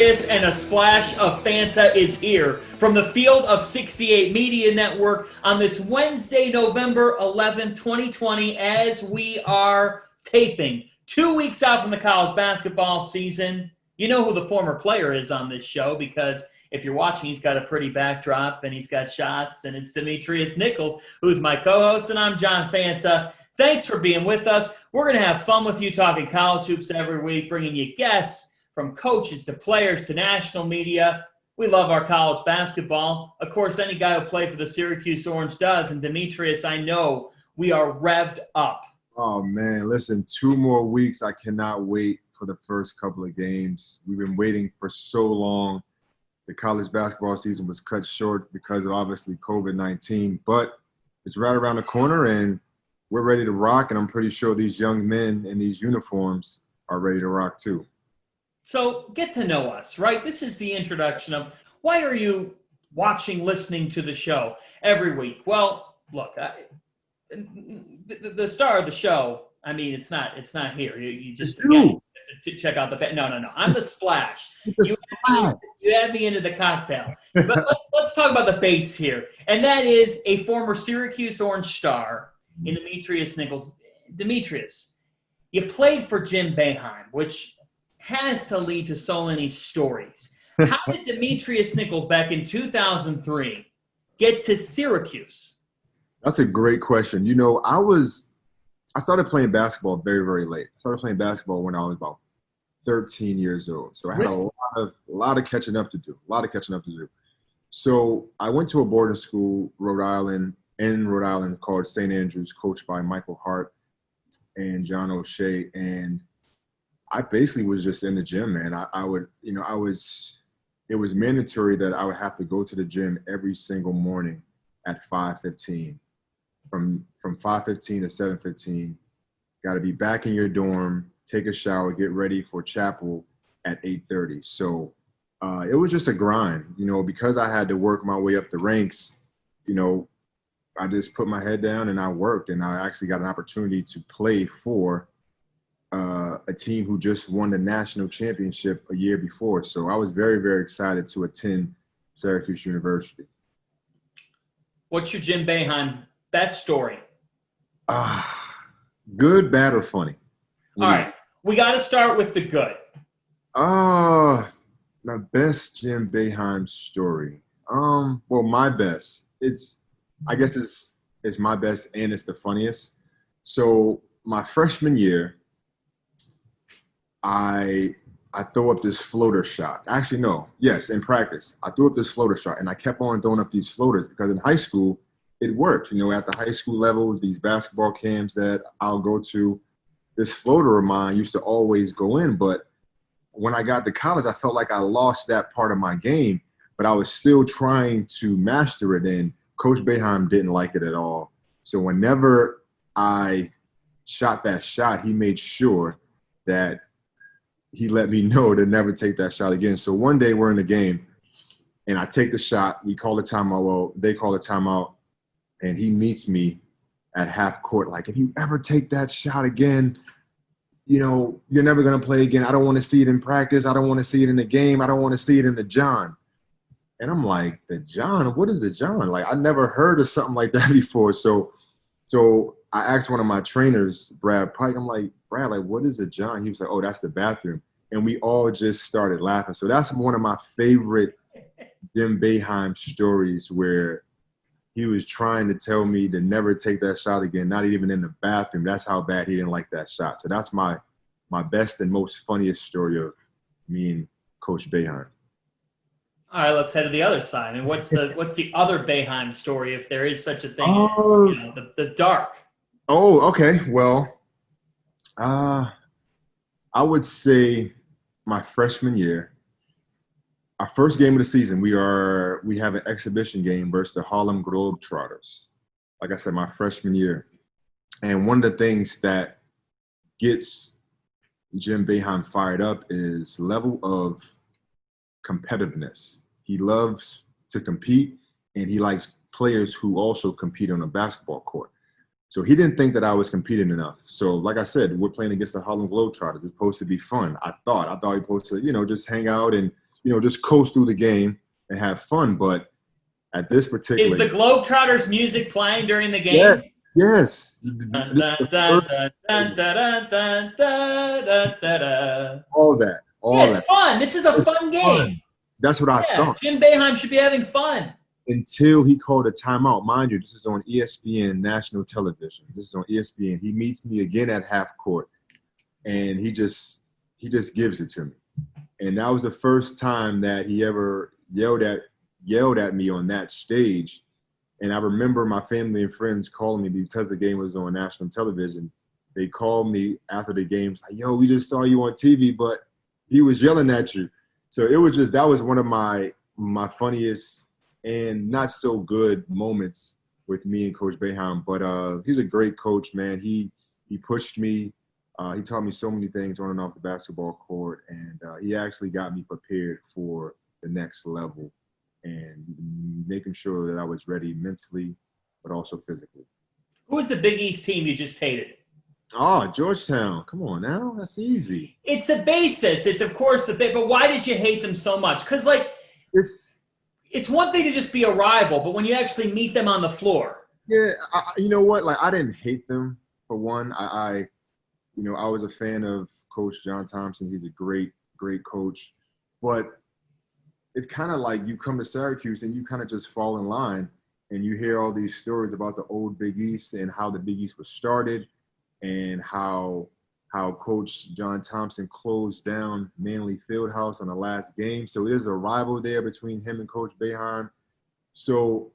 And a splash of Fanta is here from the field of 68 Media Network on this Wednesday, November 11th, 2020, as we are taping 2 weeks out from the college basketball season. You know who the former player is on this show because if you're watching, he's got a pretty backdrop and he's got shots, and it's Demetris Nichols, who's my co-host, and I'm John Fanta. Thanks for being with us. We're going to have fun with you talking college hoops every week, bringing you guests from coaches to players to national media. We love our college basketball. Of course, any guy who played for the Syracuse Orange does. And Demetrius, I know we are revved up. Oh, man, listen, 2 more weeks. I cannot wait for the first couple of games. We've been waiting for so long. The college basketball season was cut short because of, obviously, COVID-19. But it's right around the corner, and we're ready to rock. And I'm pretty sure these young men in these uniforms are ready to rock, too. So get to know us, right? This is the introduction of why are you watching, listening to the show every week? Well, look, the star of the show, I mean, it's not here. You just again, to check out the – no. I'm the splash. You add me into the cocktail. But let's talk about the base here, and that is a former Syracuse Orange star in Demetris Nichols. Demetrius, you played for Jim Boeheim, which – has to lead to so many stories. How did Demetris Nichols back in 2003 get to Syracuse? That's a great question. You know, I started playing basketball very, very late. I started playing basketball when I was about 13 years old. So I had a lot of catching up to do. So I went to a boarding school, Rhode Island, called St. Andrews, coached by Michael Hart and John O'Shea. And I basically was just in the gym, man. It was mandatory that I would have to go to the gym every single morning at 5:15. From 5:15 to 7:15, got to be back in your dorm, take a shower, get ready for chapel at 8:30. So it was just a grind, because I had to work my way up the ranks. I just put my head down and I worked, and I actually got an opportunity to play for a team who just won the national championship a year before. So I was very, very excited to attend Syracuse University. What's your Jim Boeheim best story? Good, bad, or funny? All right. We got to start with the good. My best Jim Boeheim story. Well, my best. I guess it's my best and it's the funniest. So my freshman year, I throw up this floater shot. Actually, no. Yes, in practice. I threw up this floater shot, and I kept on throwing up these floaters because in high school, it worked. At the high school level, these basketball camps that I'll go to, this floater of mine used to always go in. But when I got to college, I felt like I lost that part of my game, but I was still trying to master it, and Coach Boeheim didn't like it at all. So whenever I shot that shot, he made sure that he let me know to never take that shot again. So one day we're in the game, and I take the shot. We call the timeout. Well, they call the timeout, and he meets me at half court. Like, if you ever take that shot again, you're never going to play again. I don't want to see it in practice. I don't want to see it in the game. I don't want to see it in the John. And I'm like, the John? What is the John? Like, I never heard of something like that before. So I asked one of my trainers, Brad Pike, I'm like, Brad, like, what is the John? He was like, oh, that's the bathroom. And we all just started laughing. So that's one of my favorite Jim Boeheim stories, where he was trying to tell me to never take that shot again, not even in the bathroom. That's how bad he didn't like that shot. So that's my best and most funniest story of me and Coach Boeheim. All right, let's head to the other side. And what's the other Boeheim story, if there is such a thing? The dark. Oh, okay. Well, I would say my freshman year, our first game of the season, we have an exhibition game versus the Harlem Globetrotters. Like I said, my freshman year. And one of the things that gets Jim Boeheim fired up is level of competitiveness. He loves to compete, and he likes players who also compete on a basketball court. So he didn't think that I was competing enough. So like I said, we're playing against the Harlem Globetrotters. It's supposed to be fun. I thought he was supposed to, just hang out and just coast through the game and have fun. But at this Is particular, the Globetrotters music playing during the game? yes, yes, Dun, dun, dun, dun, dun, dun, dun, dun, dun, dun, dun. all that, Yeah, all it's that. fun. This is a It's fun game. fun. That's what I Yeah, thought. Jim Boeheim should be having fun. Until he called a timeout. Mind you, this is on ESPN national television. This is on ESPN. He meets me again at half court, and he just gives it to me. And that was the first time that he ever yelled at me on that stage. And I remember my family and friends calling me because the game was on national television. They called me after the game, like, "Yo, we just saw you on TV, but he was yelling at you." So it was that was one of my funniest and not so good moments with me and Coach Boeheim. But he's a great coach, man. He pushed me. He taught me so many things on and off the basketball court, and he actually got me prepared for the next level and making sure that I was ready mentally, but also physically. Who was the Big East team you just hated? Oh, Georgetown. Come on now. That's easy. It's the basis. It's, of course, but why did you hate them so much? Because, it's one thing to just be a rival, but when you actually meet them on the floor. Yeah, you know what? I didn't hate them, for one. I was a fan of Coach John Thompson. He's a great, great coach. But it's kind of like you come to Syracuse and you kind of just fall in line and you hear all these stories about the old Big East and how the Big East was started and how Coach John Thompson closed down Manley Fieldhouse on the last game. So there's a rival there between him and Coach Boeheim. So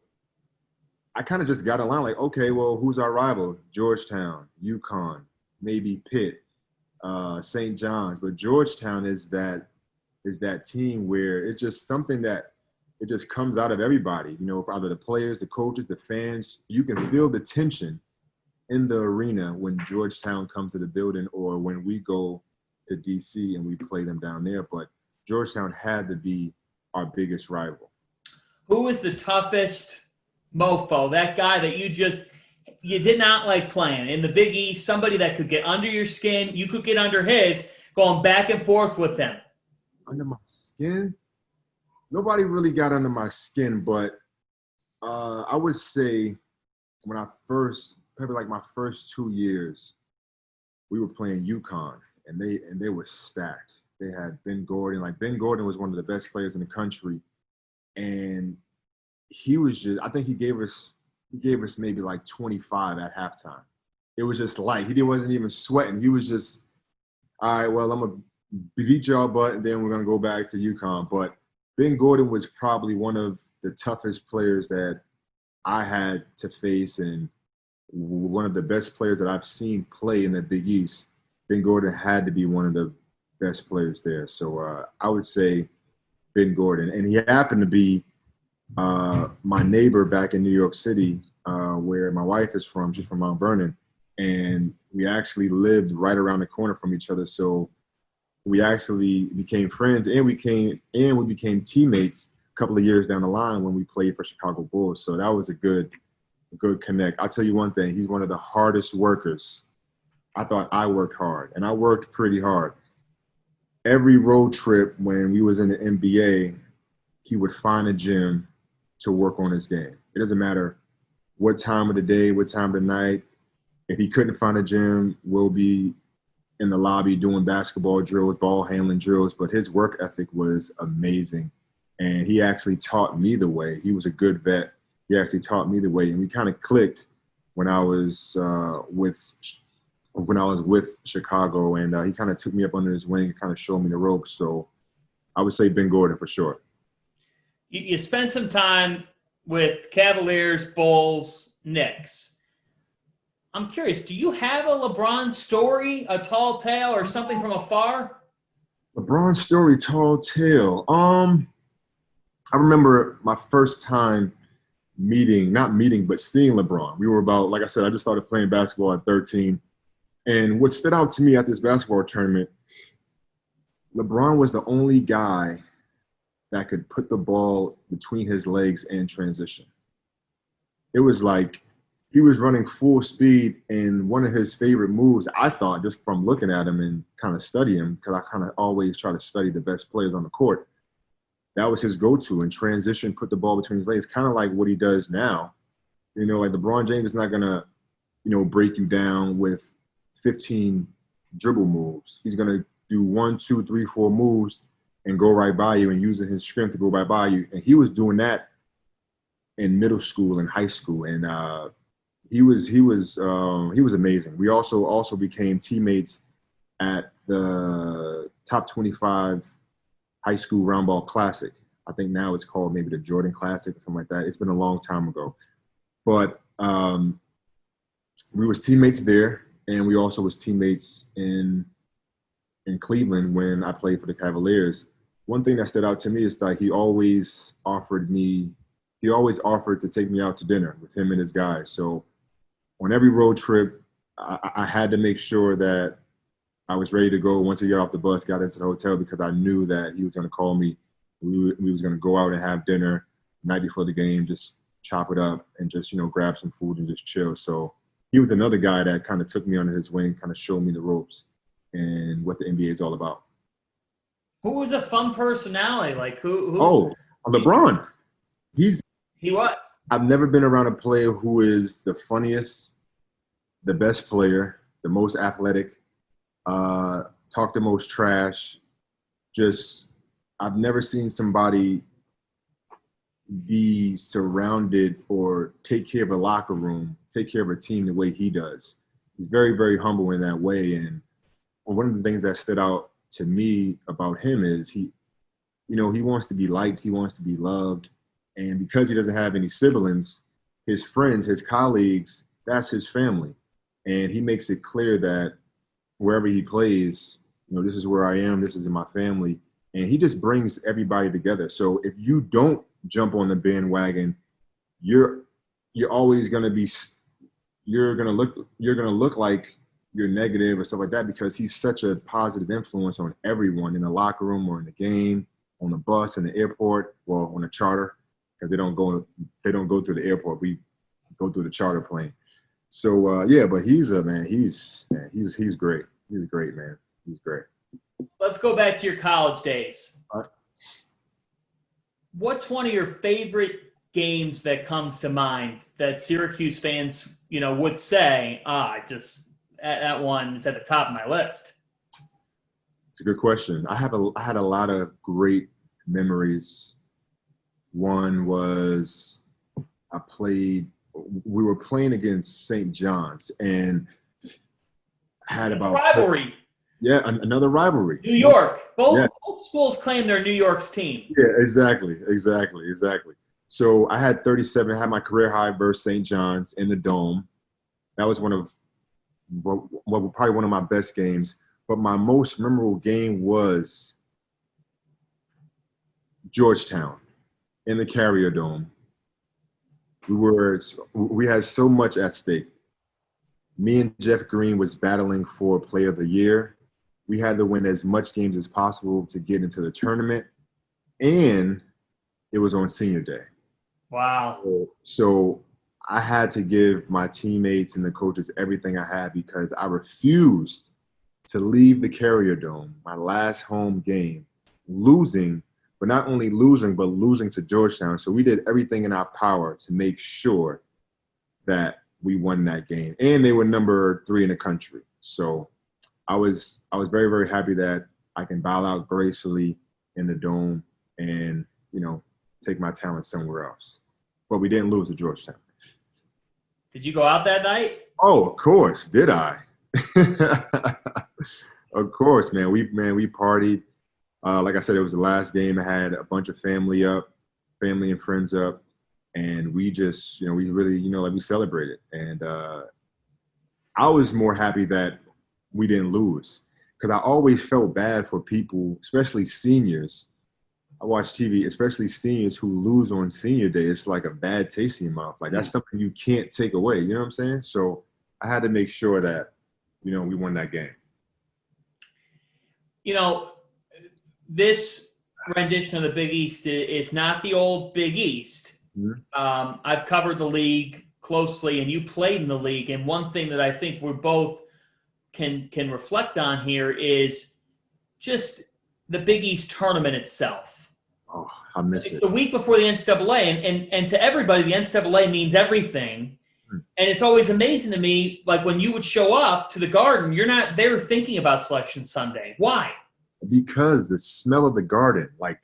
I kind of just got in line like, okay, well, who's our rival? Georgetown, UConn, maybe Pitt, St. John's. But Georgetown is that team where it's just something that it just comes out of everybody, either the players, the coaches, the fans. You can feel the tension in the arena when Georgetown comes to the building or when we go to DC and we play them down there. But Georgetown had to be our biggest rival. Who was the toughest mofo? That guy that you did not like playing in the Big East, somebody that could get under your skin, you could get under his, going back and forth with them. Under my skin? Nobody really got under my skin, but I would say when probably my first 2 years, we were playing UConn, and they were stacked. They had Ben Gordon. Ben Gordon was one of the best players in the country, and he was I think he gave us maybe 25 at halftime. It was just light. He wasn't even sweating. He was just, all right, well, I'm gonna beat y'all butt, and then we're gonna go back to UConn. But Ben Gordon was probably one of the toughest players that I had to face, and one of the best players that I've seen play in the Big East. Ben Gordon had to be one of the best players there. So I would say Ben Gordon. And he happened to be my neighbor back in New York City, where my wife is from. She's from Mount Vernon. And we actually lived right around the corner from each other. So we actually became friends, and we became teammates a couple of years down the line when we played for Chicago Bulls. So that was a good connect. I'll tell you one thing. He's one of the hardest workers. I thought I worked hard, and I worked pretty hard. Every road trip when we was in the NBA, he would find a gym to work on his game. It doesn't matter what time of the day, what time of the night. If he couldn't find a gym, we'll be in the lobby doing basketball drills, ball handling drills. But his work ethic was amazing, and he actually taught me the way. He was a good vet. He actually taught me the way, and we kind of clicked when I was with Chicago, and he kind of took me up under his wing and kind of showed me the ropes. So I would say Ben Gordon for sure. You spent some time with Cavaliers, Bulls, Knicks. I'm curious, do you have a LeBron story, a tall tale, or something from afar? LeBron story, tall tale. I remember my first time but seeing LeBron. We were about, like I said, I just started playing basketball at 13. And what stood out to me at this basketball tournament, LeBron was the only guy that could put the ball between his legs in transition. It was like he was running full speed, and one of his favorite moves, I thought, just from looking at him and kind of studying him, because I kind of always try to study the best players on the court. that was his go-to. In transition, put the ball between his legs, kind of like what he does now. You know, like LeBron James is not gonna, break you down with 15 dribble moves. He's gonna do 1, 2, 3, 4 moves and go right by you, and using his strength to go right by you. And he was doing that in middle school and high school, and he was amazing. We also became teammates at the top 25 high school round ball classic. I think now it's called maybe the Jordan Classic or something like that. It's been a long time ago, but we was teammates there, and we also was teammates in Cleveland when I played for the Cavaliers. One thing that stood out to me is that he always offered to take me out to dinner with him and his guys. So on every road trip, I had to make sure that I was ready to go once he got off the bus, got into the hotel, because I knew that he was going to call me. We was going to go out and have dinner the night before the game, just chop it up and just, grab some food and just chill. So he was another guy that kind of took me under his wing, kind of showed me the ropes and what the NBA is all about. Who was a fun personality? Like who? Oh, LeBron. He was. I've never been around a player who is the funniest, the best player, the most athletic, talk the most trash. I've never seen somebody be surrounded or take care of a locker room, take care of a team the way he does. He's very, very humble in that way. And one of the things that stood out to me about him is he wants to be liked, he wants to be loved. And because he doesn't have any siblings, his friends, his colleagues, that's his family. And he makes it clear that wherever he plays, this is where I am, this is in my family. And he just brings everybody together. So if you don't jump on the bandwagon, you're always going to be, you're going to look like you're negative or stuff like that, because he's such a positive influence on everyone in the locker room or in the game, on the bus, in the airport, or on a charter, because they don't go through the airport. We go through the charter plane. So but he's great. He's great, man. He's great. Let's go back to your college days. All right. What's one of your favorite games that comes to mind that Syracuse fans, would say, that one is at the top of my list? It's a good question. I had a lot of great memories. One was we were playing against St. John's, and had about rivalry. Yeah, another rivalry. New York. Both schools claim they're New York's team. Yeah, exactly. So I had 37. I had my career high versus St. John's in the Dome. That was probably one of my best games. But my most memorable game was Georgetown in the Carrier Dome. We had so much at stake. Me and Jeff Green was battling for Player of the Year. We had to win as much games as possible to get into the tournament, and it was on senior day. Wow. So I had to give my teammates and the coaches everything I had, because I refused to leave the Carrier Dome, my last home game, losing, but not only losing, but losing to Georgetown. So we did everything in our power to make sure that we won that game. And they were number 3 in the country. So I was very, very happy that I can bow out gracefully in the Dome and, take my talent somewhere else. But we didn't lose to Georgetown. Did you go out that night? Oh, of course. Did I? Of course, man. We partied. Like I said, it was the last game. I had a bunch of family and friends up. And we just, we really, we celebrated. And I was more happy that we didn't lose, because I always felt bad for people, especially seniors. I watch TV, especially seniors who lose on senior day. It's like a bad taste in your mouth. Like, that's something you can't take away. You know what I'm saying? So I had to make sure that, we won that game. This rendition of the Big East is not the old Big East. Mm-hmm. I've covered the league closely, and you played in the league. And one thing that I think we're both can reflect on here is just the Big East tournament itself. Oh, I miss It's it. the week before the NCAA, and to everybody, the NCAA means everything. And it's always amazing to me, like when you would show up to the Garden, you're not there thinking about Selection Sunday. Why? Because the smell of the Garden, like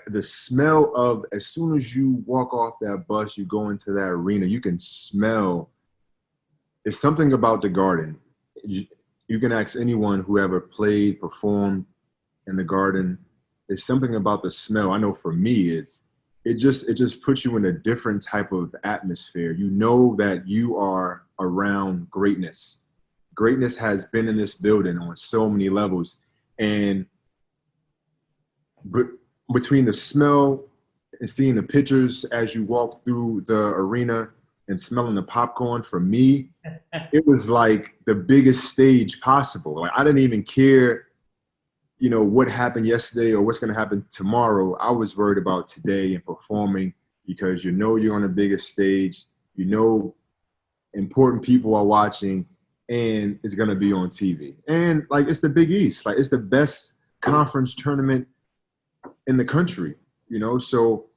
the smell of, as soon as you walk off that bus, you go into that arena, you can smell. It's something about the Garden. You can ask anyone who ever played, performed in the Garden. It's something about the smell. I know for me, it just puts you in a different type of atmosphere. You know that you are around greatness. Greatness has been in this building on so many levels, and between the smell and seeing the pictures as you walk through the arena and smelling the popcorn, for me, it was like the biggest stage possible. Like, I didn't even care, what happened yesterday or what's going to happen tomorrow. I was worried about today and performing, because you're on the biggest stage, important people are watching, and it's going to be on TV. And like, it's the Big East. Like, it's the best conference tournament in the country, so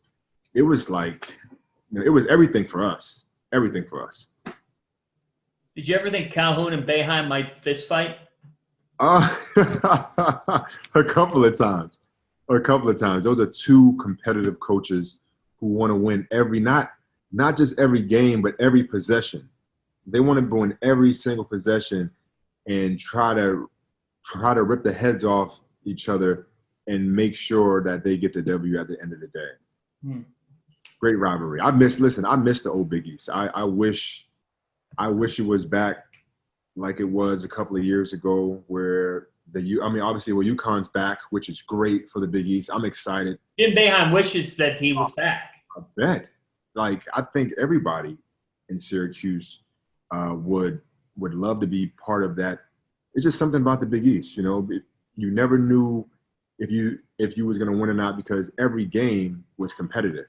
it was like, it was everything for us. Everything for us. Did you ever think Calhoun and Boeheim might fist fight? A couple of times. Those are two competitive coaches who want to win not just every game, but every possession. They want to win every single possession and try to rip the heads off each other and make sure that they get the W at the end of the day. Great rivalry. I miss the old Big East. I wish it was back like it was a couple of years ago, where obviously, UConn's back, which is great for the Big East. I'm excited. Jim Boeheim wishes that he was back. I bet. Like, I think everybody in Syracuse would love to be part of that. It's just something about the Big East, You never knew if you was going to win or not, because every game was competitive.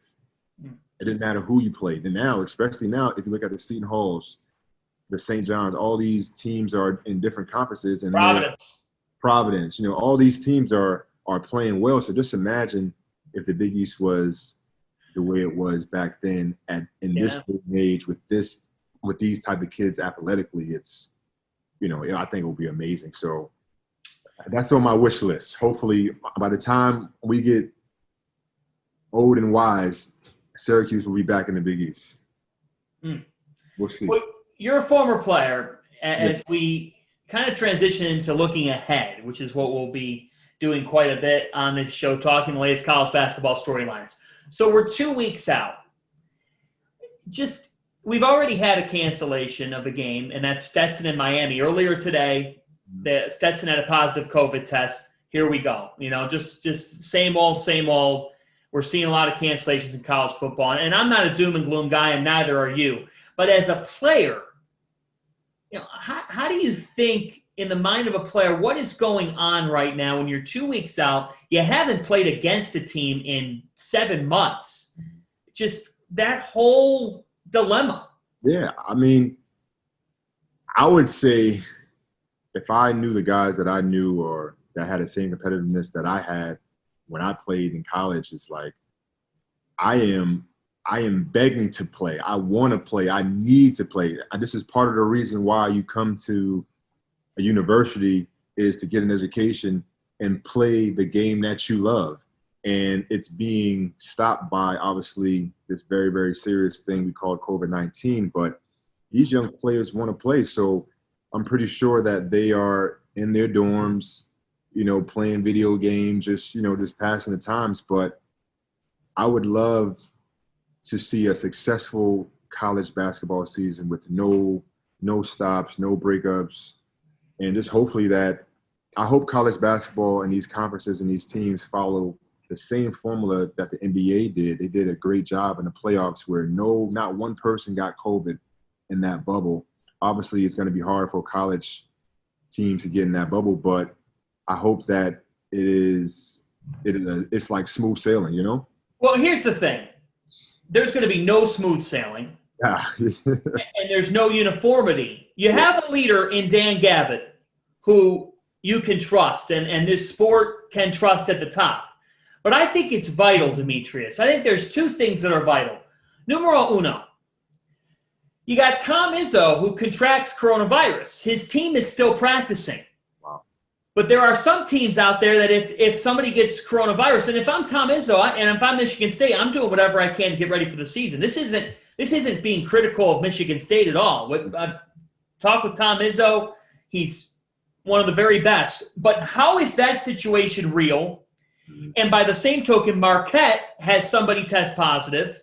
It didn't matter who you played. And now, especially now, if you look at the Seton Halls, the St. John's, all these teams are in different conferences. And Providence, all these teams are playing well. So just imagine if the Big East was the way it was back then, in this day and age, with these type of kids athletically. It's, I think it will be amazing. So that's on my wish list. Hopefully, by the time we get old and wise, Syracuse will be back in the Big East. We'll see. Well, you're a former player. As we kind of transition into looking ahead, which is what we'll be doing quite a bit on this show, talking the latest college basketball storylines. So we're 2 weeks out. We've already had a cancellation of a game, and that's Stetson in Miami. Earlier today, Stetson had a positive COVID test. Here we go. Just same old. We're seeing a lot of cancellations in college football. And I'm not a doom and gloom guy, and neither are you. But as a player, how do you think, in the mind of a player, what is going on right now when you're 2 weeks out? You haven't played against a team in 7 months. Just that whole dilemma. Yeah, I would say, if I knew the guys that I knew, or that had the same competitiveness that I had when I played in college, it's like, I am begging to play. I want to play. I need to play. This is part of the reason why you come to a university, is to get an education and play the game that you love. And it's being stopped by, obviously, this very, very serious thing we call COVID-19. But these young players want to play. So I'm pretty sure that they are in their dorms, playing video games, just passing the times. But I would love to see a successful college basketball season with no stops, no breakups, and just hopefully I hope college basketball and these conferences and these teams follow the same formula that the NBA did. They did a great job in the playoffs, where not one person got COVID in that bubble. Obviously, it's going to be hard for college teams to get in that bubble, but I hope that it's like smooth sailing, Well, here's the thing. There's going to be no smooth sailing, and there's no uniformity. You have a leader in Dan Gavitt who you can trust, and this sport can trust at the top. But I think it's vital, Demetrius. I think there's two things that are vital. Numero uno. You got Tom Izzo, who contracts coronavirus. His team is still practicing. Wow. But there are some teams out there that if somebody gets coronavirus, and if I'm Tom Izzo and if I'm Michigan State, I'm doing whatever I can to get ready for the season. This isn't being critical of Michigan State at all. I've talked with Tom Izzo. He's one of the very best. But how is that situation real? And by the same token, Marquette has somebody test positive.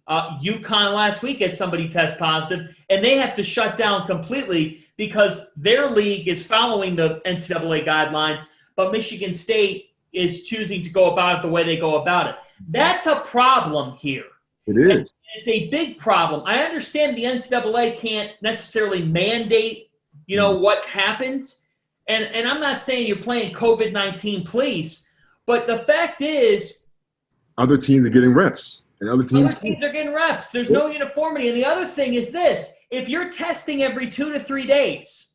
UConn last week had somebody test positive, and they have to shut down completely because their league is following the NCAA guidelines, but Michigan State is choosing to go about it the way they go about it. That's a problem here. It is. It's a big problem. I understand the NCAA can't necessarily mandate, what happens, and I'm not saying you're playing COVID-19 police, but the fact is other teams are getting reps. And other teams are getting reps. There's no uniformity. And the other thing is this. If you're testing every 2 to 3 days,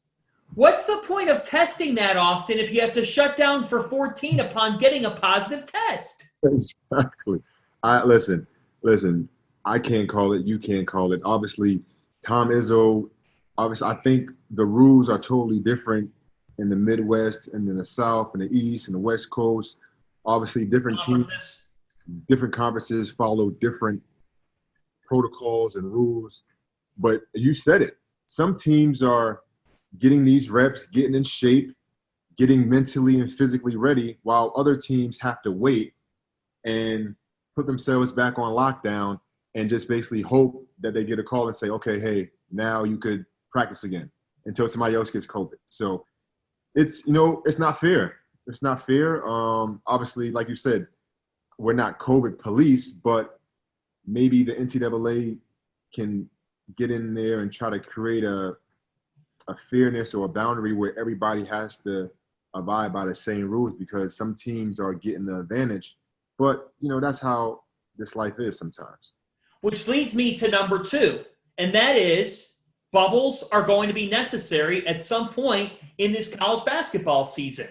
what's the point of testing that often if you have to shut down for 14 upon getting a positive test? Exactly. Listen, I can't call it. You can't call it. Obviously, Tom Izzo, I think the rules are totally different in the Midwest and in the South and the East and the West Coast. Obviously, different teams. Different conferences follow different protocols and rules. But you said it. Some teams are getting these reps, getting in shape, getting mentally and physically ready, while other teams have to wait and put themselves back on lockdown and just basically hope that they get a call and say, okay, hey, now you could practice again until somebody else gets COVID. So it's not fair. It's not fair. Obviously, like you said, we're not COVID police, but maybe the NCAA can get in there and try to create a fairness or a boundary where everybody has to abide by the same rules, because some teams are getting the advantage. But, that's how this life is sometimes. Which leads me to number 2, and that is bubbles are going to be necessary at some point in this college basketball season.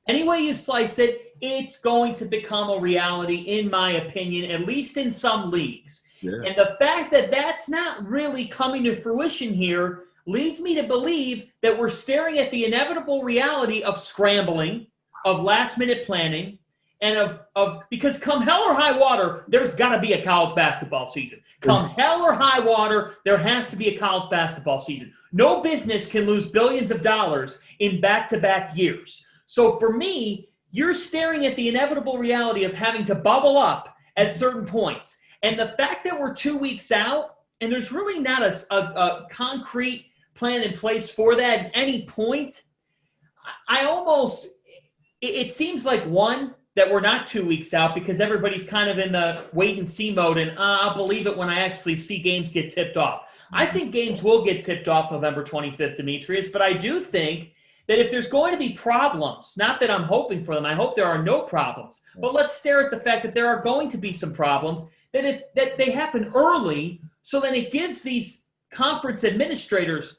Any way you slice it, it's going to become a reality, in my opinion, at least in some leagues. Yeah. And the fact that that's not really coming to fruition here leads me to believe that we're staring at the inevitable reality of scrambling, of last-minute planning, and of because come hell or high water, there's got to be a college basketball season. Come hell or high water, there has to be a college basketball season. No business can lose billions of dollars in back-to-back years. So for me, you're staring at the inevitable reality of having to bubble up at certain points. And the fact that we're 2 weeks out, and there's really not a concrete plan in place for that at any point, it seems like, one, that we're not 2 weeks out because everybody's kind of in the wait-and-see mode, and I'll believe it when I actually see games get tipped off. I think games will get tipped off November 25th, Demetrius, but I do think that if there's going to be problems, not that I'm hoping for them, I hope there are no problems, but let's stare at the fact that there are going to be some problems, that they happen early, so then it gives these conference administrators,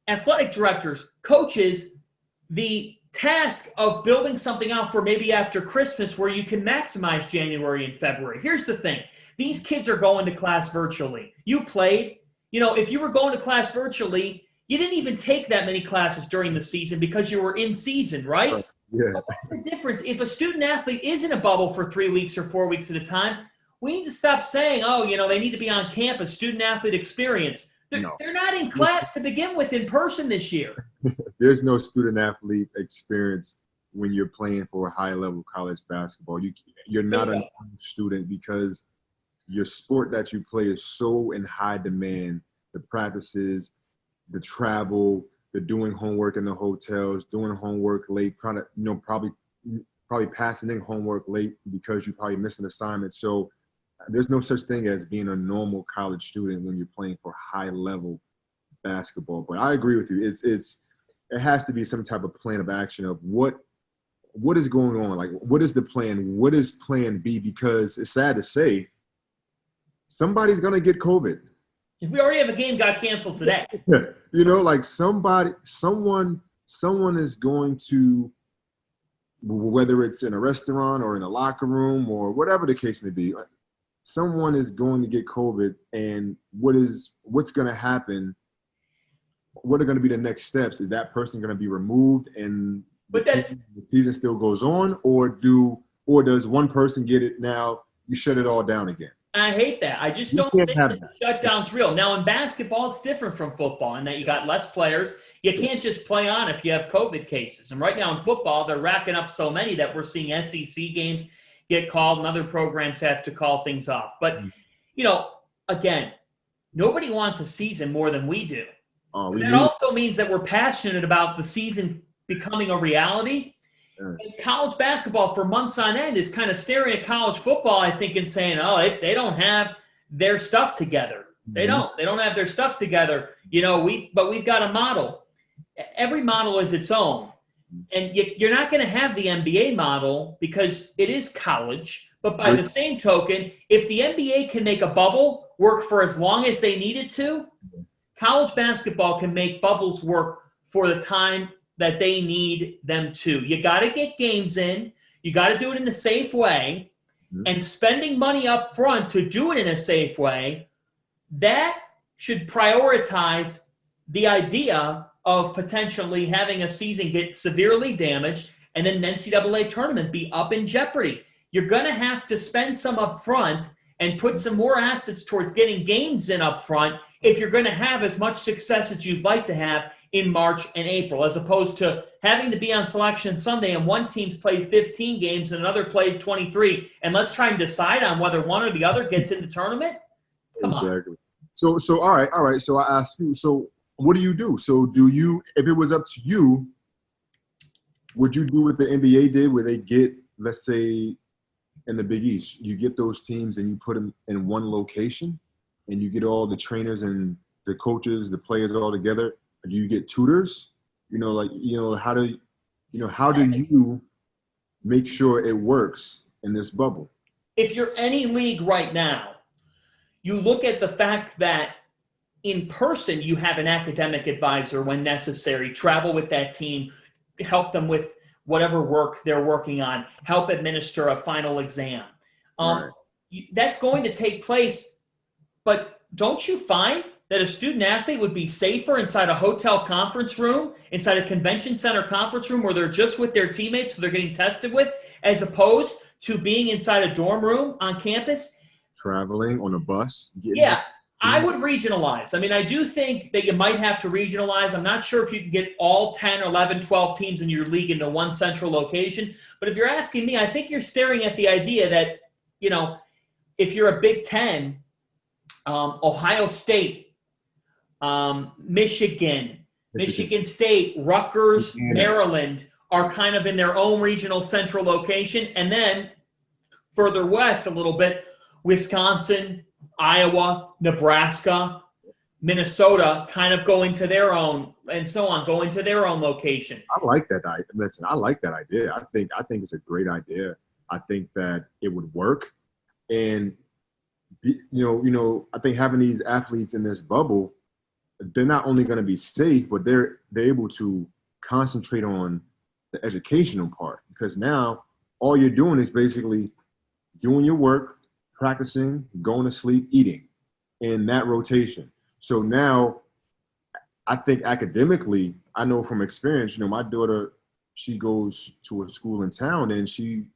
athletic directors, coaches, the task of building something out for maybe after Christmas where you can maximize January and February. Here's the thing. These kids are going to class virtually. You played. If you were going to class virtually, you didn't even take that many classes during the season because you were in season, right? Yeah. But what's the difference? If a student athlete is in a bubble for 3 weeks or 4 weeks at a time, we need to stop saying, they need to be on campus, student athlete experience. They're not in class to begin with in person this year. There's no student athlete experience when you're playing for a high level college basketball. You're not a student because your sport that you play is so in high demand. The practices, the travel, the doing homework in the hotels, doing homework late, trying to, probably passing in homework late because you probably missed an assignment. So there's no such thing as being a normal college student when you're playing for high level basketball. But I agree with you. It has to be some type of plan of action of what is going on. Like, what is the plan? What is plan B? Because it's sad to say, somebody's going to get COVID. We already have a game got canceled today. Like someone is going to whether it's in a restaurant or in a locker room or whatever the case may be, someone is going to get COVID, and what's going to happen? What are going to be the next steps? Is that person going to be removed and the season still goes on, or does one person get it now? You shut it all down again. I hate that. I just don't think that the shutdown's real. Now, in basketball, it's different from football in that you got less players. You can't just play on if you have COVID cases. And right now in football, they're racking up so many that we're seeing SEC games get called and other programs have to call things off. But, again, nobody wants a season more than we do. That also means that we're passionate about the season becoming a reality. And college basketball for months on end is kind of staring at college football, I think, and saying, they don't have their stuff together. They don't have their stuff together. But we've got a model. Every model is its own. And you're not going to have the NBA model because it is college. But by the same token, if the NBA can make a bubble work for as long as they need it to, college basketball can make bubbles work for the time that they need them to. You got to get games in. You got to do it in a safe way. And spending money up front to do it in a safe way, that should prioritize the idea of potentially having a season get severely damaged and then an NCAA tournament be up in jeopardy. You're going to have to spend some up front and put some more assets towards getting games in up front if you're going to have as much success as you'd like to have in March and April, as opposed to having to be on Selection Sunday and one team's played 15 games and another plays 23, and let's try and decide on whether one or the other gets in the tournament? Come on. So all right. So I ask you, so what do you do? So if it was up to you, would you do what the NBA did where they get, let's say, in the Big East, you get those teams and you put them in one location and you get all the trainers and the coaches, the players all together? Do you get tutors? How do you make sure it works in this bubble? If you're any league right now, you look at the fact that in person you have an academic advisor when necessary, travel with that team, help them with whatever work they're working on, help administer a final exam. That's going to take place, but don't you find that a student athlete would be safer inside a hotel conference room, inside a convention center conference room where they're just with their teammates who they're getting tested with, as opposed to being inside a dorm room on campus? Traveling on a bus? I would regionalize. I mean, I do think that you might have to regionalize. I'm not sure if you can get all 10, 11, 12 teams in your league into one central location. But if you're asking me, I think you're staring at the idea that, if you're a Big Ten, Ohio State, Michigan State, Rutgers, Maryland are kind of in their own regional central location. And then further west a little bit, Wisconsin, Iowa, Nebraska, Minnesota kind of go into their own, and so on, go into their own location. I like that idea. Listen, I like that idea. I think it's a great idea. I think that it would work. And, I think having these athletes in this bubble, they're not only going to be safe, but they're able to concentrate on the educational part, because now all you're doing is basically doing your work, practicing, going to sleep, eating in that rotation. So now I think academically, I know from experience, my daughter, she goes to a school in town and she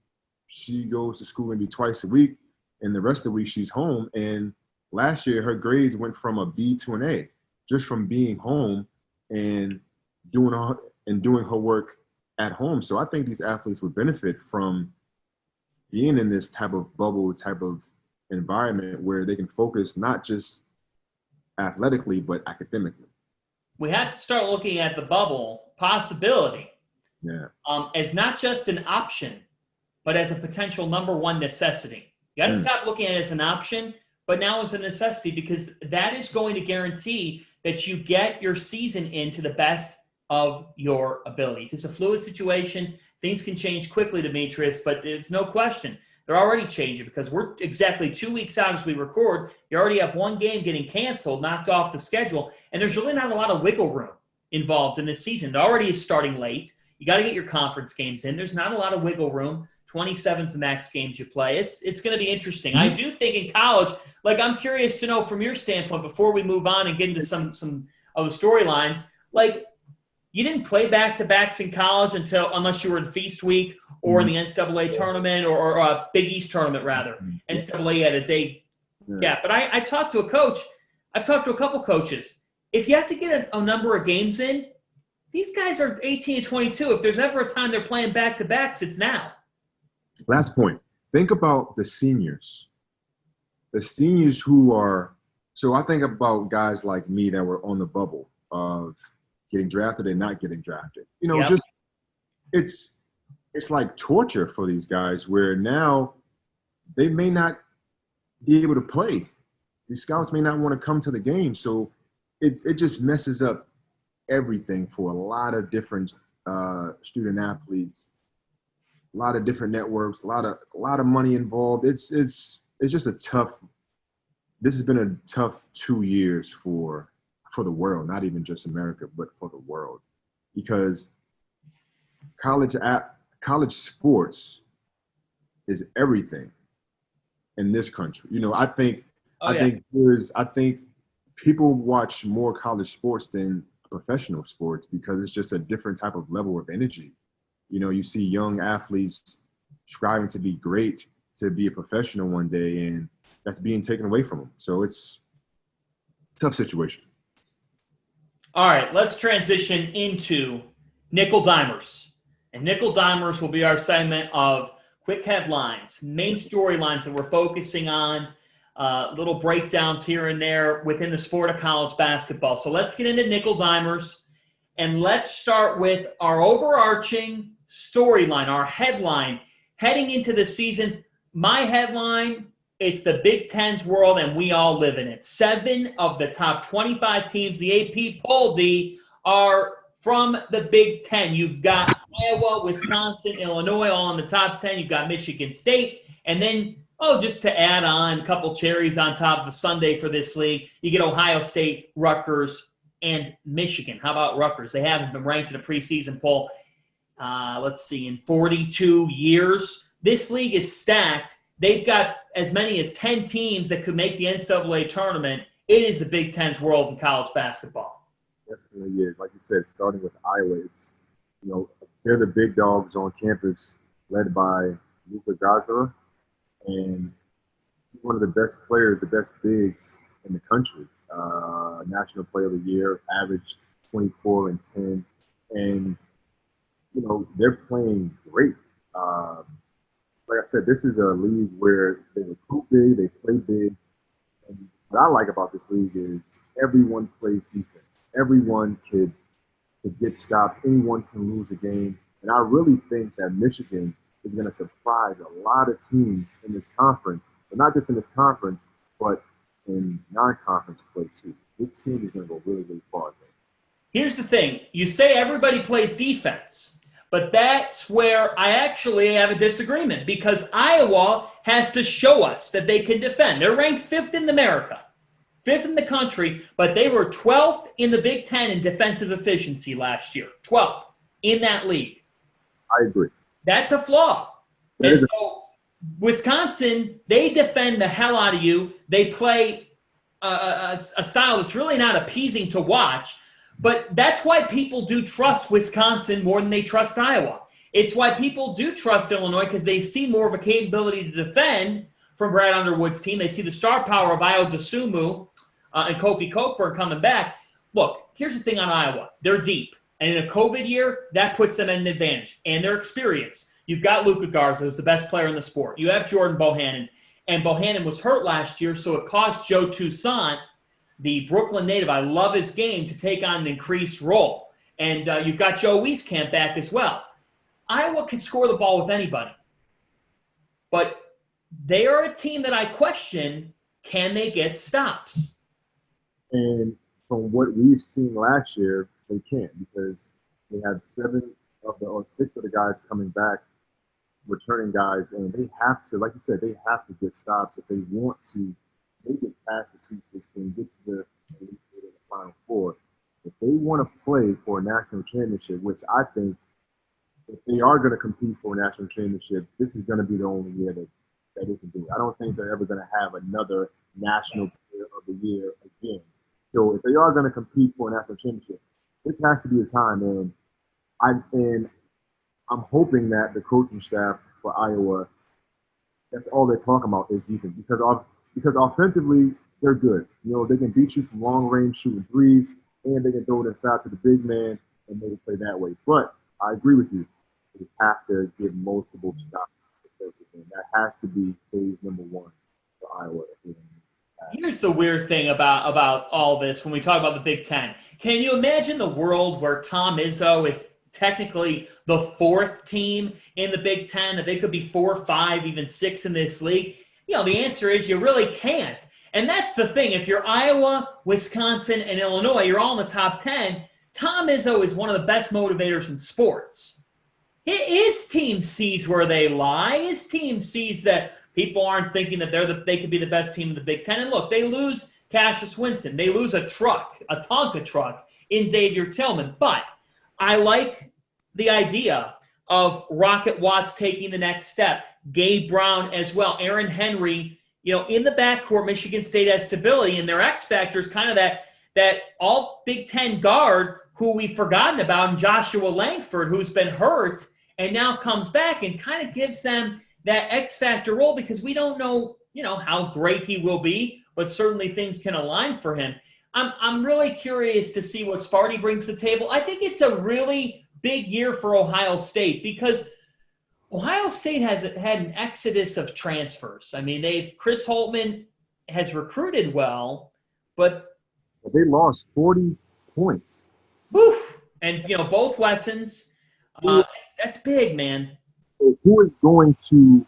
goes to school maybe twice a week, and the rest of the week she's home. And last year her grades went from a B to an A just from being home and doing her work at home. So I think these athletes would benefit from being in this type of bubble, type of environment where they can focus not just athletically, but academically. We have to start looking at the bubble possibility as not just an option, but as a potential number one necessity. You got to stop looking at it as an option, but now as a necessity, because that is going to guarantee that you get your season into the best of your abilities. It's a fluid situation. Things can change quickly, Demetris, but there's no question. They're already changing because we're exactly 2 weeks out as we record. You already have one game getting canceled, knocked off the schedule, and there's really not a lot of wiggle room involved in this season. It already is starting late. You got to get your conference games in. There's not a lot of wiggle room. 27's the max games you play. It's going to be interesting. I do think in college, like I'm curious to know from your standpoint before we move on and get into some of the storylines, like you didn't play back-to-backs in college unless you were in Feast Week or in the NCAA tournament or Big East tournament, rather. NCAA had a day gap. But I talked to a coach. I've talked to a couple coaches. If you have to get a number of games in, these guys are 18 and 22. If there's ever a time they're playing back-to-backs, it's now. Last point. Think about the seniors. The seniors who are – so I think about guys like me that were on the bubble of getting drafted and not getting drafted. You know, just it's like torture for these guys where now they may not be able to play. These scouts may not want to come to the game. So it just messes up everything for a lot of different student athletes. A lot of different networks, a lot of money involved. It's just a tough. This has been a tough 2 years for the world, not even just America, but for the world, because college sports is everything in this country. You know, I think people watch more college sports than professional sports because it's just a different type of level of energy. You know, you see young athletes striving to be great, to be a professional one day, and that's being taken away from them. So it's a tough situation. All right, let's transition into Nickel Dimers. And Nickel Dimers will be our segment of quick headlines, main storylines that we're focusing on, little breakdowns here and there within the sport of college basketball. So let's get into Nickel Dimers, and let's start with our overarching storyline, our headline heading into the season. My headline, it's the Big Ten's world, and we all live in it. 7 of the top 25 teams, the AP poll, D, are from the Big Ten. You've got Iowa, Wisconsin, Illinois, all in the top 10. You've got Michigan State. And then, just to add on a couple cherries on top of the sundae for this league, you get Ohio State, Rutgers, and Michigan. How about Rutgers? They haven't been ranked in a preseason poll, let's see, in 42 years. This league is stacked. They've got as many as 10 teams that could make the NCAA tournament. It is the Big Ten's world in college basketball. Definitely is. Like you said, starting with Iowa, it's, they're the big dogs on campus led by Luka Garza, and he's one of the best players, the best bigs in the country. National Player of the Year, average 24 and 10. And, they're playing great. Like I said, this is a league where they recruit big, they play big. And what I like about this league is everyone plays defense. Everyone could get stops. Anyone can lose a game. And I really think that Michigan is going to surprise a lot of teams in this conference, but not just in this conference, but in non-conference play too. This team is going to go really, really far. Here's the thing. You say everybody plays defense. But that's where I actually have a disagreement because Iowa has to show us that they can defend. They're ranked 5th in America, 5th in the country, but they were 12th in the Big Ten in defensive efficiency last year. 12th in that league. I agree. That's a flaw. And so Wisconsin, they defend the hell out of you. They play a style that's really not appeasing to watch. But that's why people do trust Wisconsin more than they trust Iowa. It's why people do trust Illinois because they see more of a capability to defend from Brad Underwood's team. They see the star power of Ayo Dosunmu and Kofi Cockburn coming back. Look, here's the thing on Iowa. They're deep. And in a COVID year, that puts them at an advantage. And their experience. You've got Luka Garza, who's the best player in the sport. You have Jordan Boeheim. And Boeheim was hurt last year, so it cost Joe Toussaint, the Brooklyn native, I love his game, to take on an increased role. And you've got Joe Wieskamp back as well. Iowa can score the ball with anybody. But they are a team that I question, can they get stops? And from what we've seen last year, they can't because they had 6 of the guys coming back, returning guys, and they have to, like you said, they have to get stops if they want to make it past the Sweet 16, get to the Final Four. If they want to play for a national championship, which I think if they are going to compete for a national championship, this is going to be the only year that they can do it. I don't think they're ever going to have another national player of the year again. So if they are going to compete for a national championship, this has to be a time. And I'm hoping that the coaching staff for Iowa, that's all they're talking about is defense because offensively they're good. They can beat you from long range shooting threes, and they can throw it inside to the big man and maybe play that way. But I agree with you. They have to give multiple stops defensively. That has to be phase number one for Iowa. Here's the weird thing about all this when we talk about the Big Ten. Can you imagine the world where Tom Izzo is technically the fourth team in the Big Ten, that they could be 4, 5, even 6 in this league? The answer is you really can't. And that's the thing. If you're Iowa, Wisconsin, and Illinois, you're all in the top 10. Tom Izzo is one of the best motivators in sports. His team sees where they lie. His team sees that people aren't thinking that they could be the best team in the Big Ten. And look, they lose Cassius Winston. They lose a Tonka truck in Xavier Tillman. But I like the idea of Rocket Watts taking the next step. Gabe Brown as well. Aaron Henry, in the backcourt, Michigan State has stability, and their X factor is kind of that all Big Ten guard who we've forgotten about, and Joshua Langford, who's been hurt and now comes back and kind of gives them that X factor role, because we don't know, how great he will be, but certainly things can align for him. I'm really curious to see what Sparty brings to the table. I think it's a really big year for Ohio State because Ohio State has had an exodus of transfers. I mean, Chris Holtman has recruited well, but they lost 40 points. Woof! And both Wessons. That's big, man. Who is going to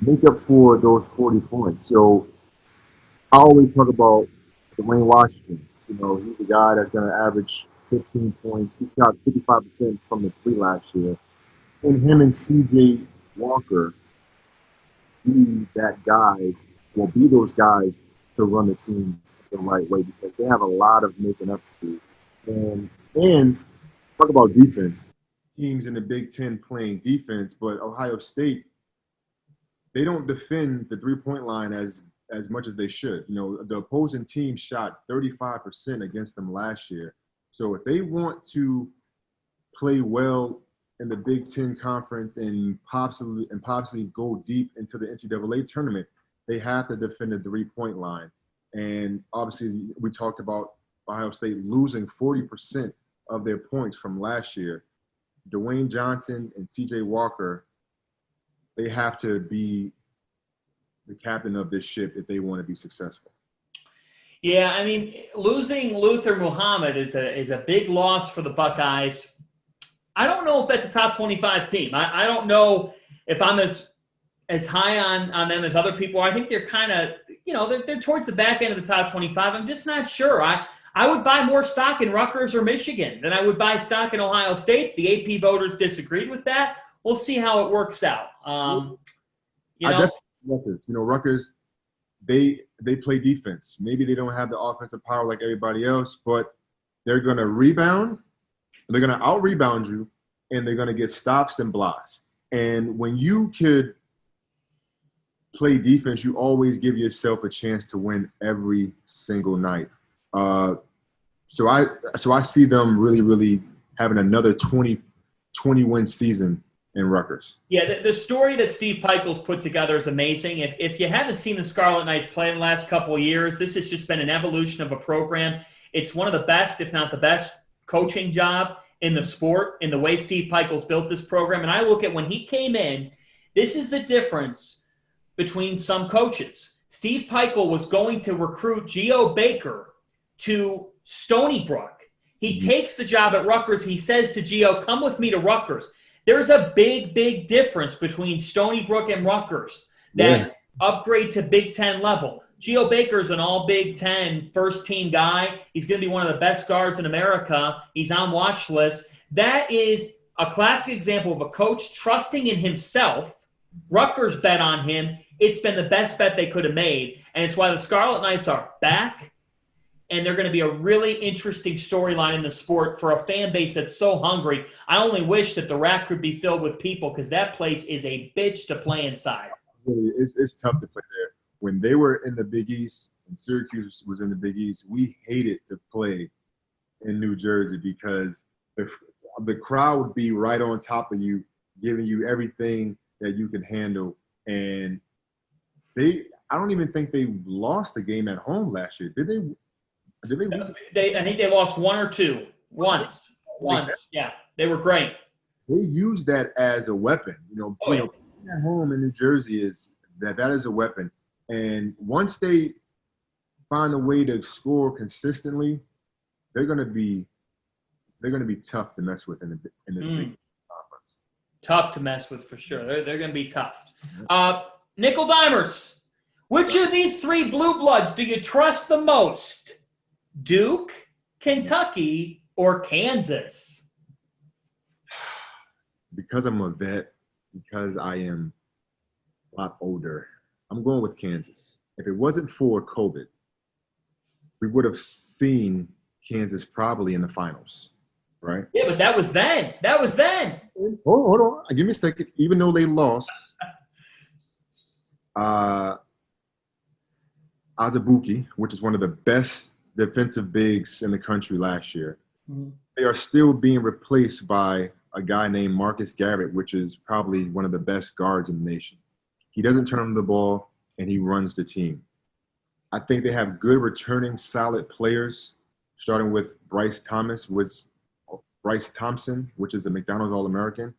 make up for those 40 points? So I always talk about Dwayne Washington. He's a guy that's going to average 15 points. He shot 55% from the three last year. And him and C.J. Walker be those guys to run the team the right way, because they have a lot of making up to do. And talk about defense. Teams in the Big Ten playing defense, but Ohio State, they don't defend the three-point line as much as they should. The opposing team shot 35% against them last year. So if they want to play well in the Big Ten Conference and possibly go deep into the NCAA tournament, they have to defend the three-point line. And obviously, we talked about Ohio State losing 40% of their points from last year. Dwayne Johnson and C.J. Walker, they have to be the captain of this ship if they want to be successful. Yeah, I mean, losing Luther Muhammad is a big loss for the Buckeyes. I don't know if that's a top 25 team. I don't know if I'm as high on them as other people. I think they're kind of, they're towards the back end of the top 25. I'm just not sure. I would buy more stock in Rutgers or Michigan than I would buy stock in Ohio State. The AP voters disagreed with that. We'll see how it works out. Rutgers, they play defense. Maybe they don't have the offensive power like everybody else, but they're going to rebound. They're going to out-rebound you, and they're going to get stops and blocks. And when you could play defense, you always give yourself a chance to win every single night. So I see them really, really having another 20-win season in Rutgers. Yeah, the story that Steve Pikiell's put together is amazing. If you haven't seen the Scarlet Knights play in the last couple of years, this has just been an evolution of a program. It's one of the best, if not the best, coaching job in the sport, in the way Steve Pikiell's built this program. And I look at when he came in, this is the difference between some coaches. Steve Pikiell was going to recruit Geo Baker to Stony Brook. He takes the job at Rutgers. He says to Geo, come with me to Rutgers. There's a big, big difference between Stony Brook and Rutgers that upgrade to Big Ten level. Geo Baker's an all Big Ten first-team guy. He's going to be one of the best guards in America. He's on watch list. That is a classic example of a coach trusting in himself. Rutgers bet on him. It's been the best bet they could have made, and it's why the Scarlet Knights are back. and they're going to be a really interesting storyline in the sport for a fan base that's so hungry. I only wish that the rack could be filled with people because that place is a bitch to play inside. Really, it's tough to play there. When they were in the Big East and Syracuse was in the Big East, we hated to play in New Jersey because the crowd would be right on top of you, giving you everything that you can handle. And I don't even think they lost the game at home last year. Did they? I think they lost one or two. Once. Yeah. They were great. They use that as a weapon. Playing at home in New Jersey that is a weapon. And once they find a way to score consistently, they're going to be tough to mess with in this big conference. Tough to mess with for sure. They're going to be tough. Nickel Dimers, which of these three blue bloods do you trust the most? Duke, Kentucky, or Kansas? Because I'm a vet, because I am a lot older, I'm going with Kansas. If it wasn't for COVID, we would have seen Kansas probably in the finals, right? Yeah, but that was then. Oh, hold on. Give me a second. Even though they lost, Azubuike, which is one of the best defensive bigs in the country last year, they are still being replaced by a guy named Marcus Garrett, which is probably one of the best guards in the nation. He doesn't turn on the ball, and he runs the team. I think they have good returning solid players, starting with Bryce Thompson, which is a McDonald's All-American.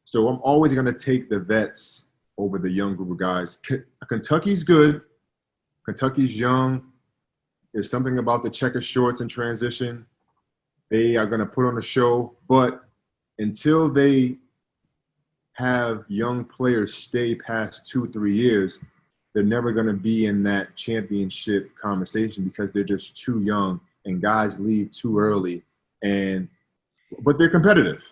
So I'm always going to take the vets over the young group of guys. Kentucky's good. Kentucky's young. There's something about the checker shorts in transition. They are going to put on a show. But until they have young players stay past 2-3 years, they're never going to be in that championship conversation because they're just too young and guys leave too early. But they're competitive.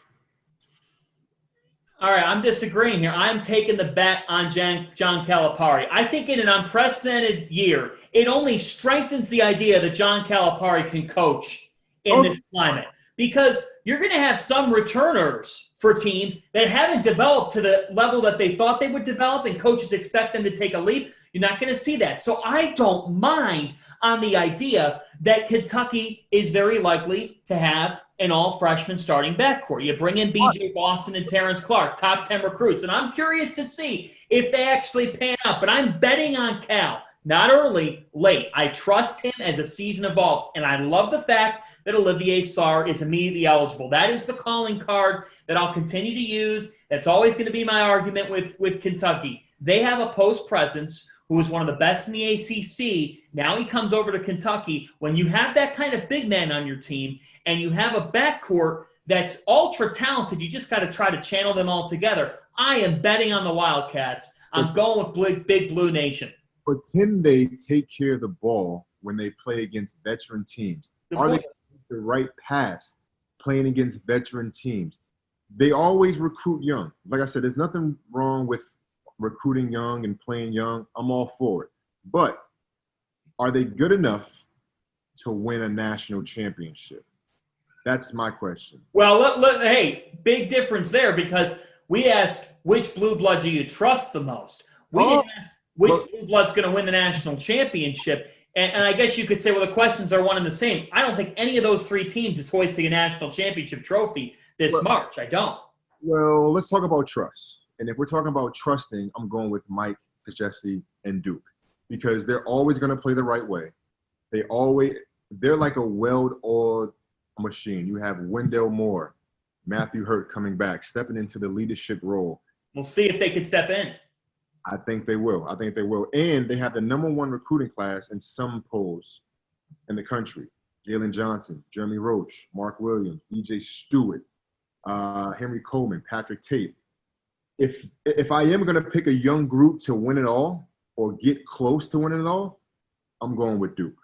All right, I'm disagreeing here. I'm taking the bet on John Calipari. I think in an unprecedented year, it only strengthens the idea that John Calipari can coach in this climate because you're going to have some returners for teams that haven't developed to the level that they thought they would develop, and coaches expect them to take a leap. You're not going to see that. So I don't mind on the idea that Kentucky is very likely to have an all-freshman starting backcourt. You bring in B.J. Boston and Terrence Clark, top 10 recruits, and I'm curious to see if they actually pan out. But I'm betting on Cal, not early, late. I trust him as the season evolves, and I love the fact that Olivier Sarr is immediately eligible. That is the calling card that I'll continue to use. That's always going to be my argument with Kentucky. They have a post presence who is one of the best in the ACC. Now he comes over to Kentucky. When you have that kind of big man on your team and you have a backcourt that's ultra talented, you just got to try to channel them all together. I am betting on the Wildcats. I'm going with Big Blue Nation. But can they take care of the ball when they play against veteran teams? Are they the right pass playing against veteran teams? They always recruit young. Like I said, there's nothing wrong with recruiting young and playing young. I'm all for it. But are they good enough to win a national championship? That's my question. Well, hey, big difference there because we asked which blue blood do you trust the most? We didn't ask which blue blood's going to win the national championship. And I guess you could say, well, the questions are one and the same. I don't think any of those three teams is hoisting a national championship trophy this March. I don't. Well, let's talk about trust. And if we're talking about trusting, I'm going with Mike, Jesse, and Duke because they're always going to play the right way. They're like a well-oiled machine. You have Wendell Moore, Matthew Hurt coming back, stepping into the leadership role. We'll see if they can step in. I think they will. And they have the number one recruiting class in some polls in the country. Jalen Johnson, Jeremy Roach, Mark Williams, E.J. Stewart, Henry Coleman, Patrick Tate. If I am going to pick a young group to win it all or get close to winning it all, I'm going with Duke.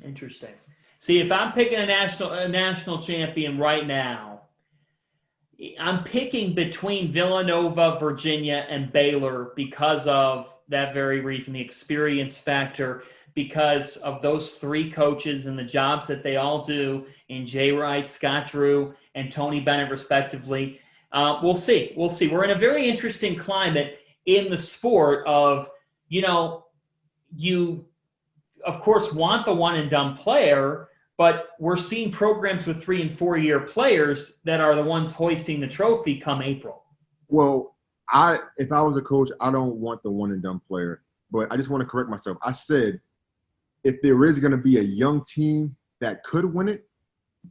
Interesting. See, if I'm picking a national champion right now, I'm picking between Villanova, Virginia, and Baylor because of that very reason, the experience factor. because of those three coaches and the jobs that they all do in Jay Wright, Scott Drew, and Tony Bennett, respectively. We'll see. We'll see. We're in a very interesting climate in the sport of, you, of course, want the one-and-done player, but we're seeing programs with 3- and 4-year players that are the ones hoisting the trophy come April. Well, if I was a coach, I don't want the one-and-done player. But I just want to correct myself. I said if there is going to be a young team that could win it,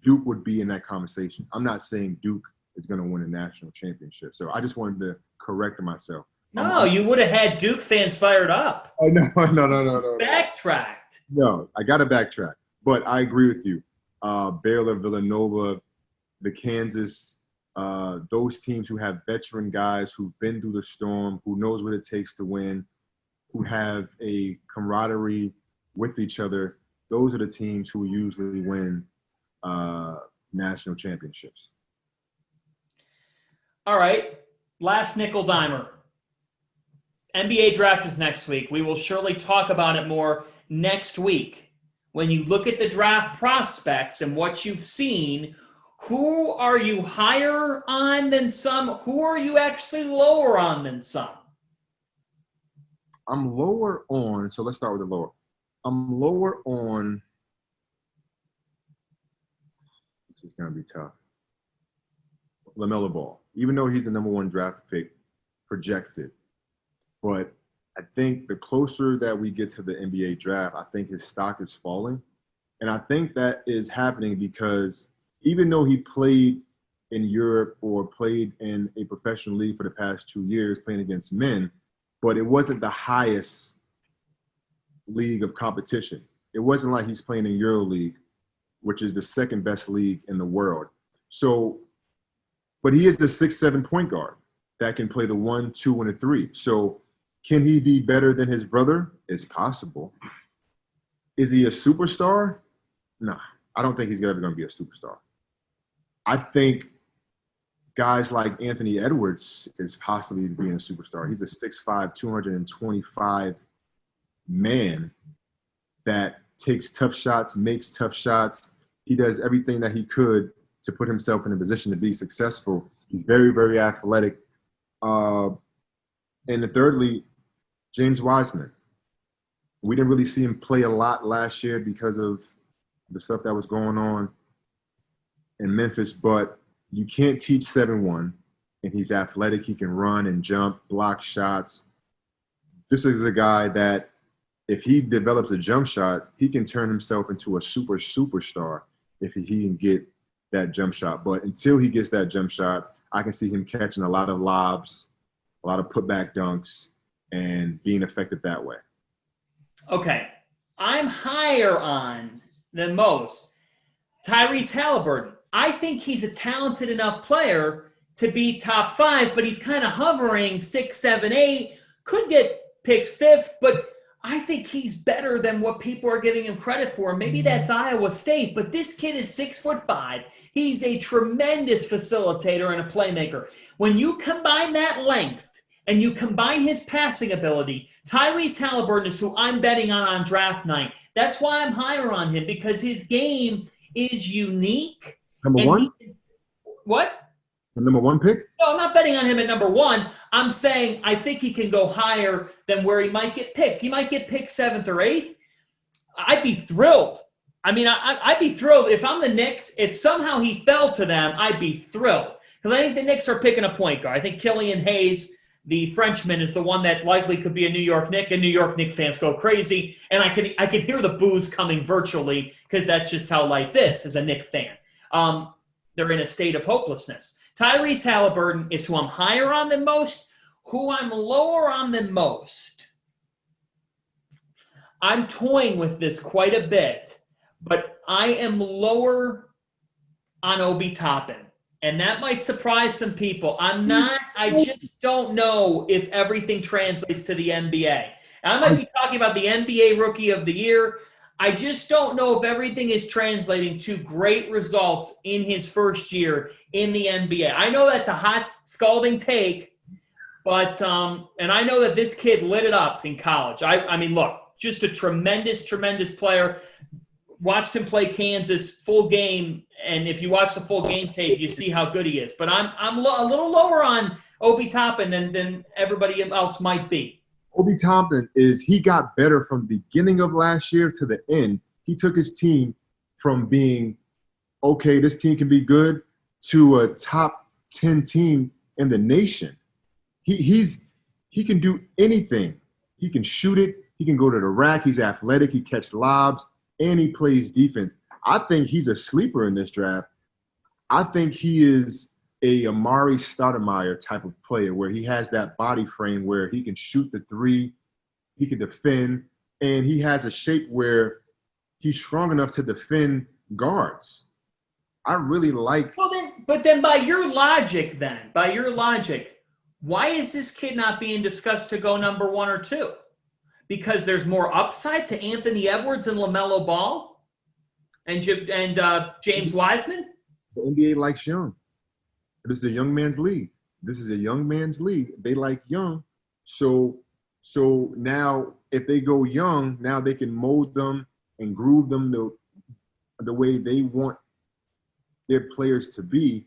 Duke would be in that conversation. I'm not saying Duke is going to win a national championship. So I just wanted to correct myself. No, you would have had Duke fans fired up. Oh, no. Backtracked. No, I got to backtrack. But I agree with you. Baylor, Villanova, the Kansas, those teams who have veteran guys who've been through the storm, who knows what it takes to win, who have a camaraderie with each other, those are the teams who usually win national championships. All right, last nickel dimer. NBA draft is next week. We will surely talk about it more next week. When you look at the draft prospects and what you've seen, who are you higher on than some? Who are you actually lower on than some? I'm lower on, so let's start with the lower. I'm lower on, this is going to be tough, LaMelo Ball, even though he's the number 1 draft pick projected. But I think the closer that we get to the NBA draft, I think his stock is falling. And I think that is happening because even though he played in Europe or played in a professional league for the past 2 years playing against men, but it wasn't the highest league of competition. It wasn't like he's playing in EuroLeague, which is the second best league in the world. So, but he is the 6'7" point guard that can play the 1, 2, and a 3. So can he be better than his brother? It's possible. Is he a superstar? Nah, I don't think he's ever going to be a superstar. I think guys like Anthony Edwards is possibly being a superstar. He's a 6'5", 225 man that takes tough shots, makes tough shots. He does everything that he could to put himself in a position to be successful. He's very, very athletic. And thirdly, James Wiseman. We didn't really see him play a lot last year because of the stuff that was going on in Memphis, but you can't teach 7-1, and he's athletic. He can run and jump, block shots. This is a guy that if he develops a jump shot, he can turn himself into a superstar if he can get that jump shot. But until he gets that jump shot, I can see him catching a lot of lobs, a lot of putback dunks, and being effective that way. Okay, I'm higher on than most Tyrese Halliburton. I think he's a talented enough player to be top 5, but he's kind of hovering 6, 7, 8. Could get picked 5th, but I think he's better than what people are giving him credit for. Maybe that's Iowa State, but this kid is 6'5". He's a tremendous facilitator and a playmaker. When you combine that length and you combine his passing ability, Tyrese Halliburton is who I'm betting on draft night. That's why I'm higher on him, because his game is unique. Number 1? What? The number 1 pick? No, I'm not betting on him at number 1. I'm saying I think he can go higher than where he might get picked. He might get picked 7th or 8th. I'd be thrilled. I mean, I'd be thrilled if I'm the Knicks. If somehow he fell to them, I'd be thrilled. Because I think the Knicks are picking a point guard. I think Killian Hayes, the Frenchman, is the one that likely could be a New York Knick, and New York Knicks fans go crazy. And I can hear the boos coming virtually because that's just how life is as a Knicks fan. They're in a state of hopelessness. Tyrese Halliburton is who I'm higher on than most. Who I'm lower on than most, I'm toying with this quite a bit, but I am lower on Obi Toppin. And that might surprise some people. I just don't know if everything translates to the NBA. And I might be talking about the NBA Rookie of the Year. I just don't know if everything is translating to great results in his first year in the NBA. I know that's a hot, scalding take, but and I know that this kid lit it up in college. I mean, look, just a tremendous, tremendous player. Watched him play Kansas full game, and if you watch the full game tape, you see how good he is. But I'm a little lower on Obi Toppin than everybody else might be. Obi Toppin he got better from the beginning of last year to the end. He took his team from being, okay, this team can be good, to a top 10 team in the nation. He can do anything. He can shoot it. He can go to the rack. He's athletic. He catches lobs, and he plays defense. I think he's a sleeper in this draft. I think he is a Amari Stoudemire type of player where he has that body frame where he can shoot the three, he can defend, and he has a shape where he's strong enough to defend guards. I really like. But then by your logic, why is this kid not being discussed to go number 1 or 2? Because there's more upside to Anthony Edwards and LaMelo Ball and James Wiseman? The NBA likes young. This is a young man's league. They like young. So now if they go young, now they can mold them and groove them the way they want their players to be.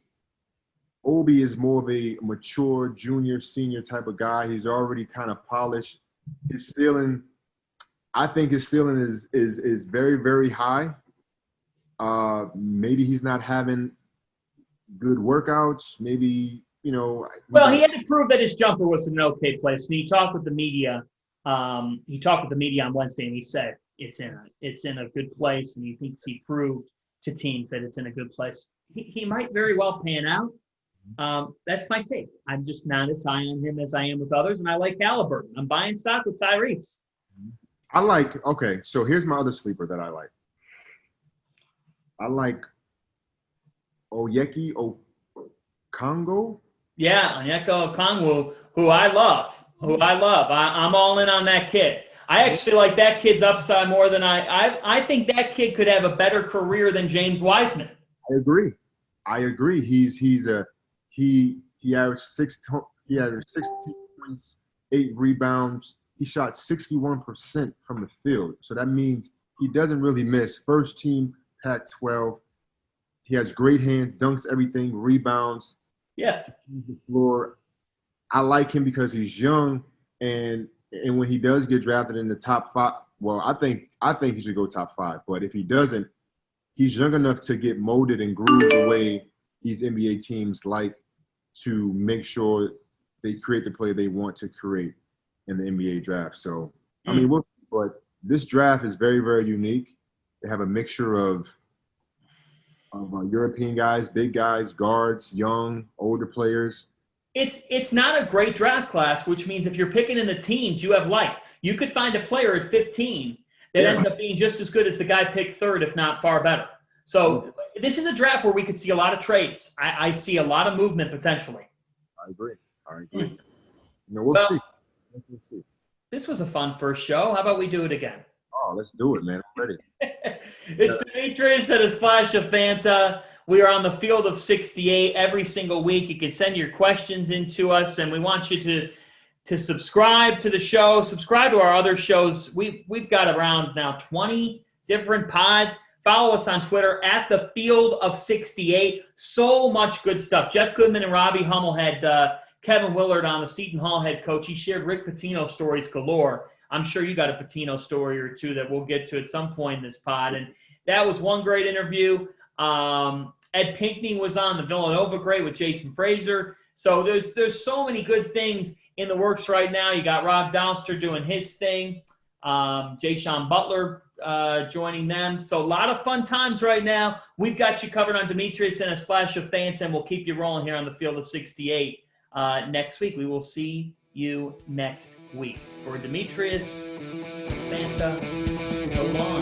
Obi is more of a mature junior, senior type of guy. He's already kind of polished. His ceiling, I think his ceiling is very, very high. Maybe he's not having good workouts. Maybe, Well, he had to prove that his jumper was in an okay place. And he talked with the media. He talked with the media on Wednesday, and he said it's in a good place, and he thinks he proved to teams that it's in a good place. He might very well pan out. That's my take. I'm just not as high on him as I am with others, and I like Halliburton. I'm buying stock with Tyrese. So here's my other sleeper that I like. I like Onyeka Okongwu. Yeah, Onyeka Okongwu, who I love. I'm all in on that kid. I actually like that kid's upside more than I think that kid could have a better career than James Wiseman. I agree. He averaged 16 points, 8 rebounds. He shot 61% from the field. So that means he doesn't really miss. First team Pac-12. He has great hands, dunks everything, rebounds. Yeah. He's the floor. I like him because he's young, and when he does get drafted in the top 5, well, I think he should go top 5. But if he doesn't, he's young enough to get molded and grooved the way these NBA teams like to make sure they create the play they want to create in the NBA draft. So, but this draft is very, very unique. They have a mixture of European guys, big guys, guards, young, older players. It's not a great draft class, which means if you're picking in the teens, you have life. You could find a player at 15 that ends up being just as good as the guy picked 3rd, if not far better. So this is a draft where we could see a lot of trades. I see a lot of movement potentially. I agree. We'll see. This was a fun first show. How about we do it again? Oh, let's do it, man. I'm ready. It's Demetris at a Splash of Fanta. We are on the field of 68 every single week. You can send your questions in to us, and we want you to subscribe to the show. Subscribe to our other shows. We've got around now 20 different pods. Follow us on Twitter at the Field of 68. So much good stuff. Jeff Goodman and Robbie Hummel had Kevin Willard on, the Seton Hall head coach. He shared Rick Pitino stories galore. I'm sure you got a Pitino story or two that we'll get to at some point in this pod. And that was one great interview. Ed Pinkney was on the Villanova great with Jason Frazier. So there's so many good things in the works right now. You got Rob Downster doing his thing. Jay Sean Butler joining them. So a lot of fun times right now. We've got you covered on Demetris and a Splash of Fanta, and we'll keep you rolling here on the Field of 68 next week. We will see you next week. For Demetris, Fanta, so long.